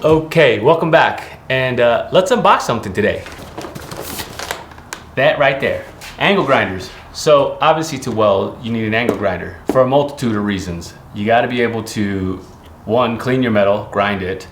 Okay, welcome back, and let's unbox something today. That right there, angle grinders. So obviously to weld, you need an angle grinder for a multitude of reasons. You gotta be able to, one, clean your metal, grind it,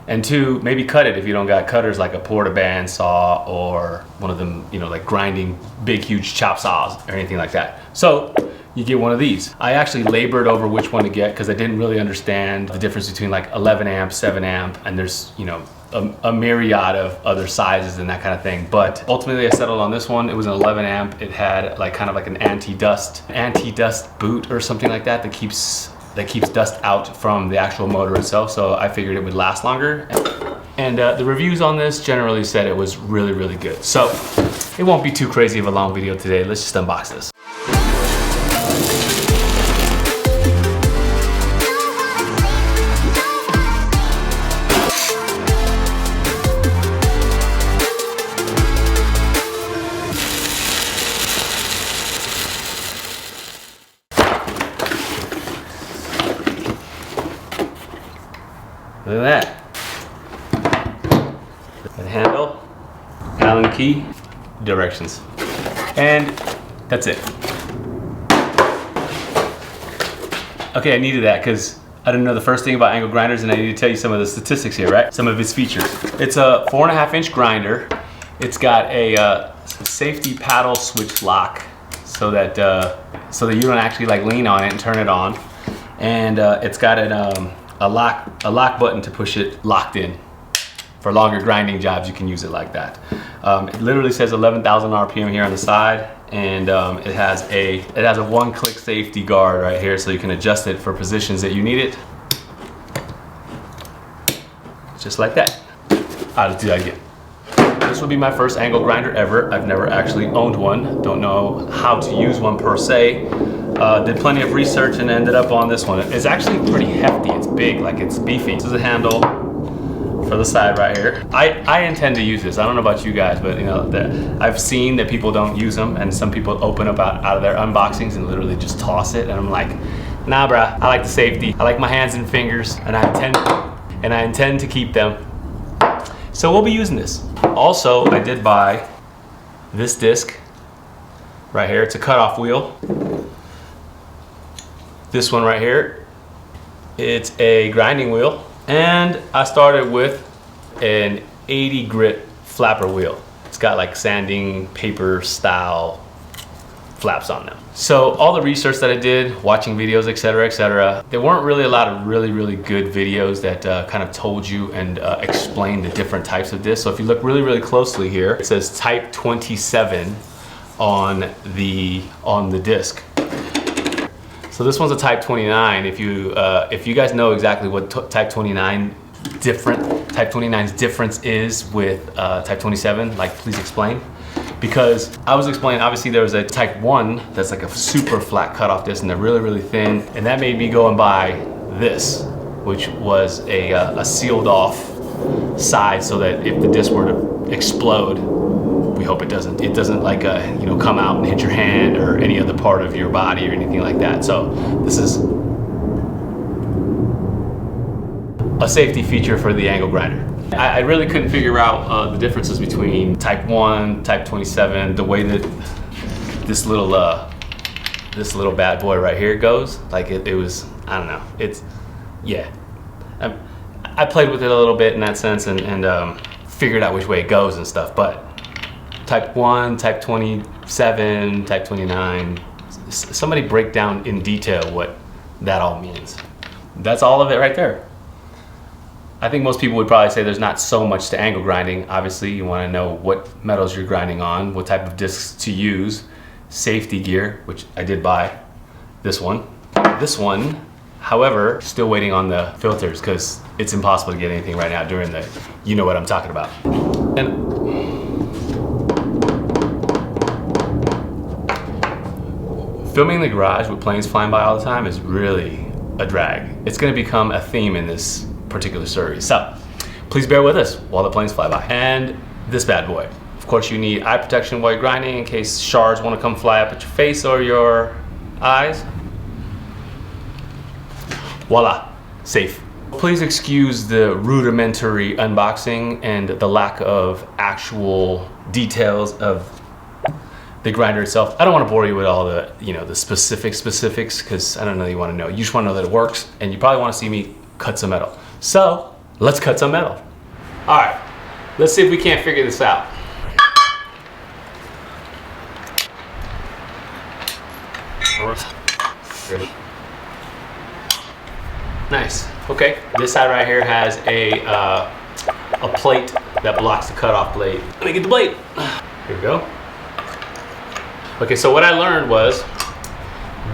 and two, maybe cut it if you don't got cutters like a portaband saw or one of them, you know, like grinding big, huge chop saws or anything like that. So you get one of these. I actually labored over which one to get because I didn't really understand the difference between like 11 amp, 7 amp, and there's, you know, a myriad of other sizes and that kind of thing. But ultimately I settled on this one. It was an 11 amp. It had like kind of like an anti-dust boot or something like that that keeps dust out from the actual motor itself. So I figured it would last longer. And the reviews on this generally said it was really, really good. So it won't be too crazy of a long video today. Let's just unbox this. Look at that. The handle, Allen key, directions. And that's it. Okay, I needed that because I didn't know the first thing about angle grinders, and I need to tell you some of the statistics here, right? Some of its features. It's a 4.5-inch grinder. It's got a safety paddle switch lock so that you don't actually like lean on it and turn it on. And it's got a lock button to push it locked in. For longer grinding jobs, you can use it like that. It literally says 11,000 RPM here on the side, and it has a one-click safety guard right here, so you can adjust it for positions that you need it. Just like that. Let's do that again. This will be my first angle grinder ever. I've never actually owned one. Don't know how to use one per se. Did plenty of research and ended up on this one. It's actually pretty hefty. It's big, like it's beefy. This is a handle for the side right here. I intend to use this. I don't know about you guys, but you know, I've seen that people don't use them, and some people open up out of their unboxings and literally just toss it. And I'm like, nah, bruh. I like the safety. I like my hands and fingers, and I intend to keep them. So we'll be using this. Also, I did buy this disc right here. It's a cutoff wheel. This one right here, it's a grinding wheel. And I started with an 80 grit flapper wheel. It's got like sanding paper style flaps on them. So all the research that I did, watching videos, etc., there weren't really a lot of really good videos that kind of told you and explained the different types of discs. So if you look really closely here, it says type 27 on the disc. So this one's a type 29. If you guys know exactly what type 29's difference is with type 27, like please explain. Because I was explaining, obviously there was a type 1 that's like a super flat cutoff disc and they're really thin, and that made me go and buy this, which was a sealed off side so that if the disc were to explode, we hope it doesn't like you know, come out and hit your hand or any other part of your body or anything like that. So this is a safety feature for the angle grinder. I really couldn't figure out the differences between type 1, type 27, the way that this little bad boy right here goes. Like it was, I don't know, it's, yeah. I played with it a little bit in that sense and figured out which way it goes and stuff, but type 1, type 27, type 29, somebody break down in detail what that all means. That's all of it right there. I think most people would probably say there's not so much to angle grinding. Obviously, you want to know what metals you're grinding on, what type of discs to use, safety gear, which I did buy this one. This one, however, still waiting on the filters because it's impossible to get anything right now during the, you know what I'm talking about. And filming in the garage with planes flying by all the time is really a drag. It's going to become a theme in this particular series. So please bear with us while the planes fly by. And this bad boy. Of course, you need eye protection while you're grinding in case shards want to come fly up at your face or your eyes. Voila, safe. Please excuse the rudimentary unboxing and the lack of actual details of the grinder itself. I don't want to bore you with all the, the specifics, because I don't know you want to know. You just want to know that it works, and you probably want to see me cut some metal. So let's cut some metal. All right, let's see if we can't figure this out. Nice. Okay. This side right here has a plate that blocks the cutoff blade. Let me get the blade. Here we go. Okay, so what I learned was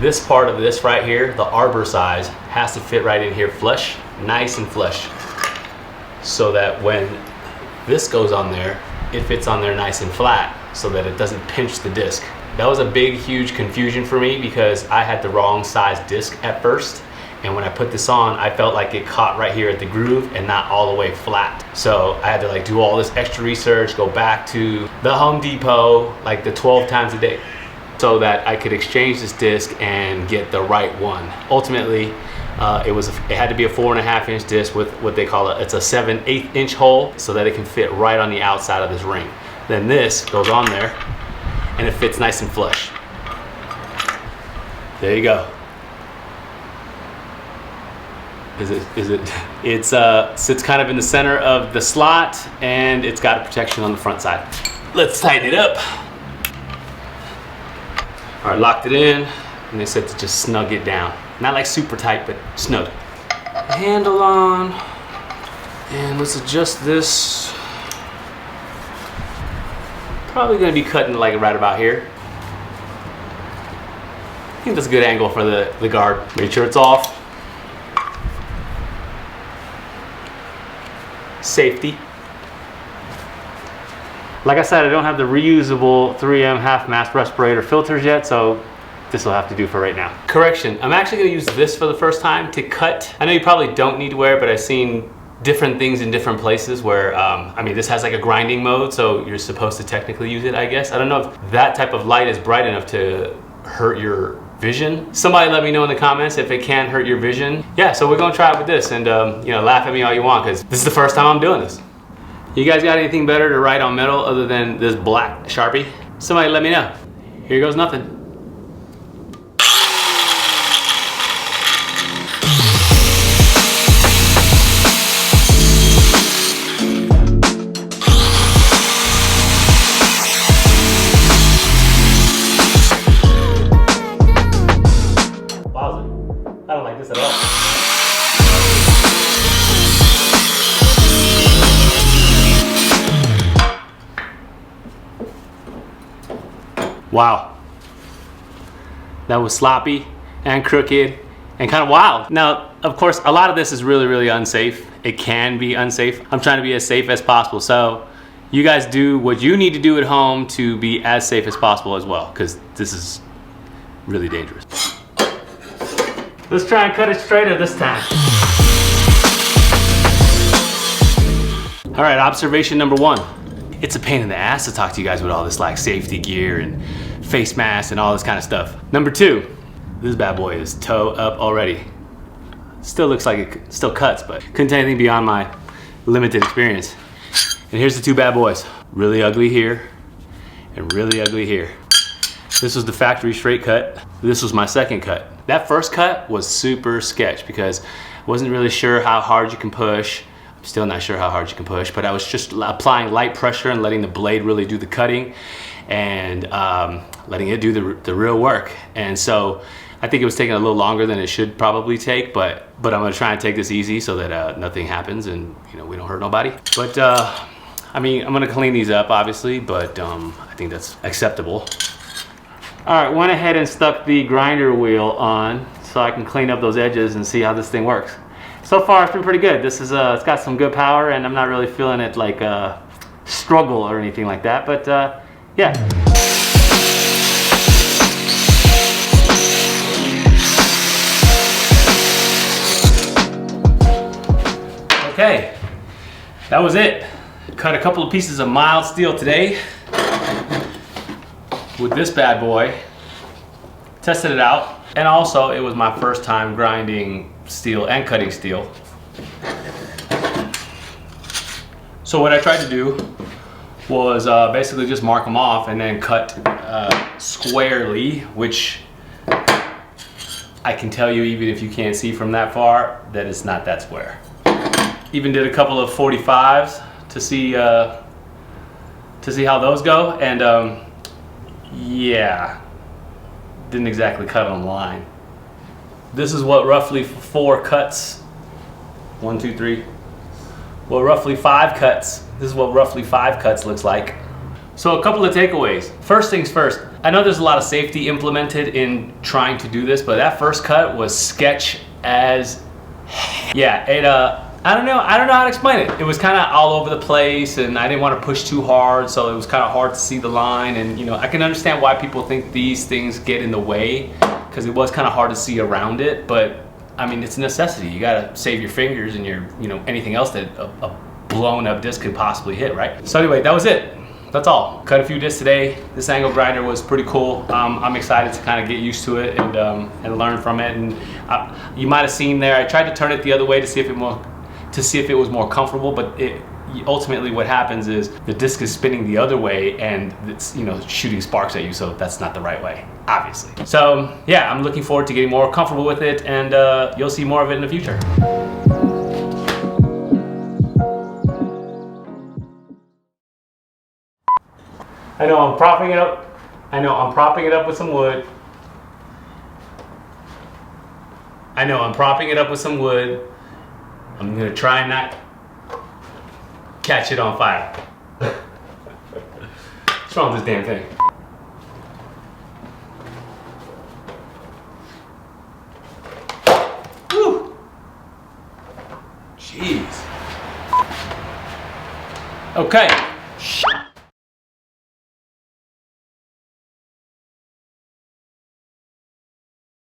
this part of this right here, the arbor size, has to fit right in here flush, nice and flush, so that when this goes on there, it fits on there nice and flat so that it doesn't pinch the disc. That was a big, huge confusion for me because I had the wrong size disc at first. And when I put this on, I felt like it caught right here at the groove and not all the way flat. So I had to like do all this extra research, go back to the Home Depot like the 12 times a day so that I could exchange this disc and get the right one. Ultimately, it had to be a 4.5 inch disc with what they call it's a 7/8 inch hole so that it can fit right on the outside of this ring. Then this goes on there and it fits nice and flush. There you go. It sits kind of in the center of the slot, and it's got a protection on the front side. Let's tighten it up. All right, locked it in, and they said to just snug it down. Not like super tight, but snug. Handle on, and let's adjust this. Probably gonna be cutting like right about here. I think that's a good angle for the guard. Make sure it's off. Safety. Like I said, I don't have the reusable 3M half-mass respirator filters yet, so this will have to do for right now. Correction, I'm actually gonna use this for the first time to cut. I know you probably don't need to wear it, but I've seen different things in different places where, I mean, this has like a grinding mode, so you're supposed to technically use it, I guess. I don't know if that type of light is bright enough to hurt your vision. Somebody let me know in the comments if it can hurt your vision. Yeah, so we're gonna try it with this, and laugh at me all you want, because this is the first time I'm doing this. You guys got anything better to write on metal other than this black Sharpie? Somebody let me know. Here goes nothing. I don't like this at all. Wow. That was sloppy and crooked and kind of wild. Now, of course, a lot of this is really, really unsafe. It can be unsafe. I'm trying to be as safe as possible. So you guys do what you need to do at home to be as safe as possible as well, because this is really dangerous. Let's try and cut it straighter this time. All right, observation number one. It's a pain in the ass to talk to you guys with all this like safety gear and face masks and all this kind of stuff. Number two, this bad boy is toe up already. Still looks like it still cuts, but couldn't tell anything beyond my limited experience. And here's the two bad boys. Really ugly here and really ugly here. This was the factory straight cut. This was my second cut. That first cut was super sketch because I wasn't really sure how hard you can push. I'm still not sure how hard you can push, but I was just applying light pressure and letting the blade really do the cutting and letting it do the real work. And so I think it was taking a little longer than it should probably take, but I'm gonna try and take this easy so that nothing happens and we don't hurt nobody. But I mean, I'm gonna clean these up obviously, but I think that's acceptable. All right, went ahead and stuck the grinder wheel on so I can clean up those edges and see how this thing works. So far, it's been pretty good. This is it's got some good power, and I'm not really feeling it like struggle or anything like that. But yeah. Okay, that was it. Cut a couple of pieces of mild steel today with this bad boy. Tested it out, and also it was my first time grinding steel and cutting steel. So what I tried to do was basically just mark them off and then cut squarely, which I can tell you, even if you can't see from that far, that it's not that square. Even did a couple of 45s to see how those go, and yeah, didn't exactly cut on the line. This is what roughly 4 cuts, 1, 2, 3. Well, roughly 5 cuts. This is what roughly 5 cuts looks like. So a couple of takeaways. First things first, I know there's a lot of safety implemented in trying to do this, but that first cut was sketch as yeah, it I don't know how to explain it. It was kind of all over the place, and I didn't want to push too hard, so it was kind of hard to see the line. And you know, I can understand why people think these things get in the way, because it was kind of hard to see around it. But I mean, it's a necessity. You gotta save your fingers and your, you know, anything else that a blown up disc could possibly hit, right? So anyway, that was it. That's all. Cut a few discs today. This angle grinder was pretty cool. I'm excited to kind of get used to it and learn from it. And you might have seen there, I tried to turn it the other way to see if it was more comfortable, but ultimately what happens is the disc is spinning the other way and it's, you know, shooting sparks at you, so that's not the right way, obviously. So yeah, I'm looking forward to getting more comfortable with it, and you'll see more of it in the future. I know I'm propping it up. I know I'm propping it up with some wood. I know I'm propping it up with some wood. I'm gonna try and not catch it on fire. What's wrong with this damn thing? Woo! Jeez. Okay.